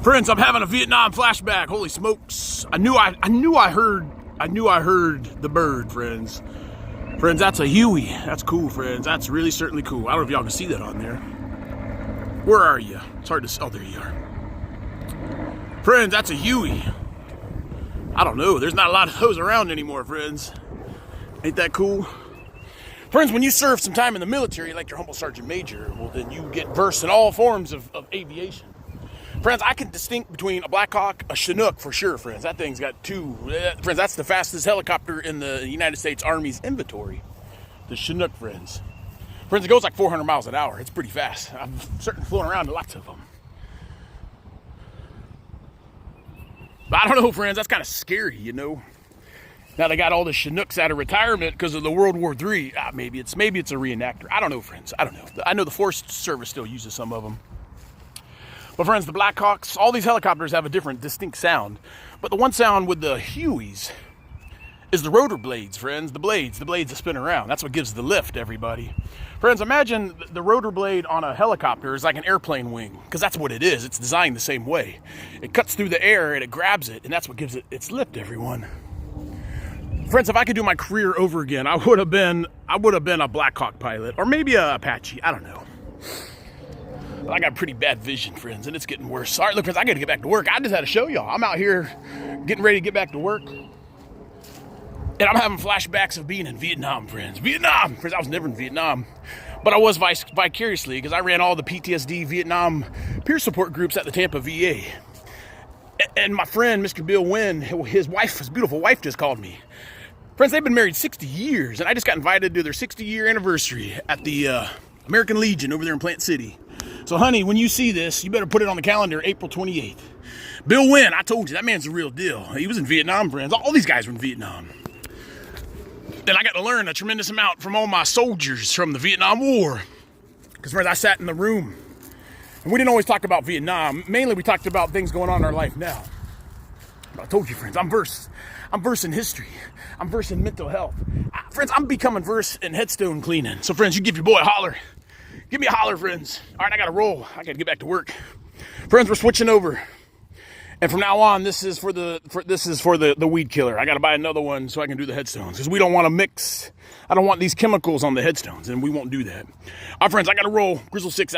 Friends, I'm having a Vietnam flashback. Holy smokes. I knew I heard the bird, friends. Friends, that's a Huey. That's cool, friends. That's really certainly cool. I don't know if y'all can see that on there. Where are you? It's hard to see. Oh, there you are. Friends, that's a Huey. I don't know. There's not a lot of those around anymore, friends. Ain't that cool? Friends, when you serve some time in the military, like your humble sergeant major, well, then you get versed in all forms of aviation. Friends, I can distinguish between a Black Hawk, a Chinook for sure, friends. That thing's got two. Friends, that's the fastest helicopter in the United States Army's inventory. The Chinook, friends. Friends, it goes like 400 miles an hour. It's pretty fast. I've certainly flown around in lots of them. But I don't know, friends. That's kind of scary, you know. Now they got all the Chinooks out of retirement because of the World War III. Maybe it's a reenactor. I don't know, friends. I don't know. I know the Forest Service still uses some of them. But friends, the Black Hawks, all these helicopters have a different, distinct sound. But the one sound with the Hueys is the rotor blades, friends. The blades that spin around. That's what gives the lift, everybody. Friends, imagine the rotor blade on a helicopter is like an airplane wing, because that's what it is. It's designed the same way. It cuts through the air and it grabs it, and that's what gives it its lift, everyone. Friends, if I could do my career over again, I would have been a Black Hawk pilot, or maybe a Apache. I don't know. But I got pretty bad vision, friends, and it's getting worse. All right, look, friends, I got to get back to work. I just had to show y'all. I'm out here getting ready to get back to work, and I'm having flashbacks of being in Vietnam, friends. Vietnam! Friends, I was never in Vietnam, but I was vicariously, because I ran all the PTSD Vietnam peer support groups at the Tampa VA. And my friend, Mr. Bill Wynn, his beautiful wife just called me. Friends, they've been married 60 years, and I just got invited to their 60-year anniversary at the American Legion over there in Plant City. So, honey, when you see this, you better put it on the calendar, April 28th. Bill Wynn, I told you, that man's the real deal. He was in Vietnam, friends. All these guys were in Vietnam. And I got to learn a tremendous amount from all my soldiers from the Vietnam War. Because, friends, I sat in the room, and we didn't always talk about Vietnam. Mainly, we talked about things going on in our life now. But I told you, friends, I'm versed in history. I'm versed in mental health. Friends, I'm becoming versed in headstone cleaning. So, friends, you give your boy a holler. Give me a holler, friends. All right, I got to roll. I got to get back to work. Friends, we're switching over. And from now on, this is for the weed killer. I got to buy another one so I can do the headstones, because we don't want to mix. I don't want these chemicals on the headstones, and we won't do that. All right, friends, I got to roll. Grizzle 6 out.